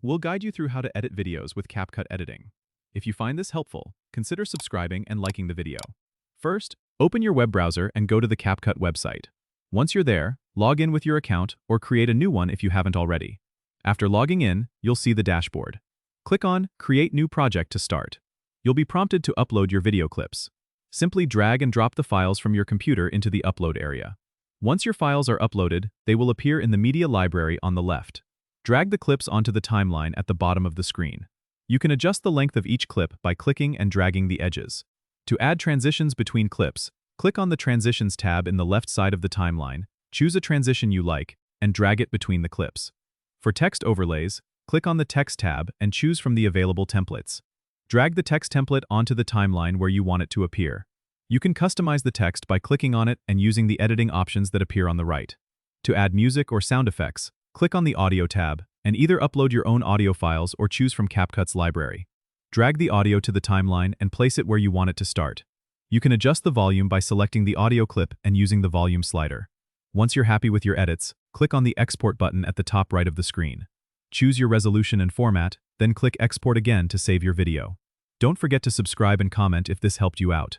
We'll guide you through how to edit videos with CapCut editing. If you find this helpful, consider subscribing and liking the video. First, open your web browser and go to the CapCut website. Once you're there, log in with your account or create a new one if you haven't already. After logging in, you'll see the dashboard. Click on Create New Project to start. You'll be prompted to upload your video clips. Simply drag and drop the files from your computer into the upload area. Once your files are uploaded, they will appear in the media library on the left. Drag the clips onto the timeline at the bottom of the screen. You can adjust the length of each clip by clicking and dragging the edges. To add transitions between clips, click on the Transitions tab in the left side of the timeline, choose a transition you like, and drag it between the clips. For text overlays, click on the Text tab and choose from the available templates. Drag the text template onto the timeline where you want it to appear. You can customize the text by clicking on it and using the editing options that appear on the right. To add music or sound effects, click on the Audio tab and either upload your own audio files or choose from CapCut's library. Drag the audio to the timeline and place it where you want it to start. You can adjust the volume by selecting the audio clip and using the volume slider. Once you're happy with your edits, click on the Export button at the top right of the screen. Choose your resolution and format, then click Export again to save your video. Don't forget to subscribe and comment if this helped you out.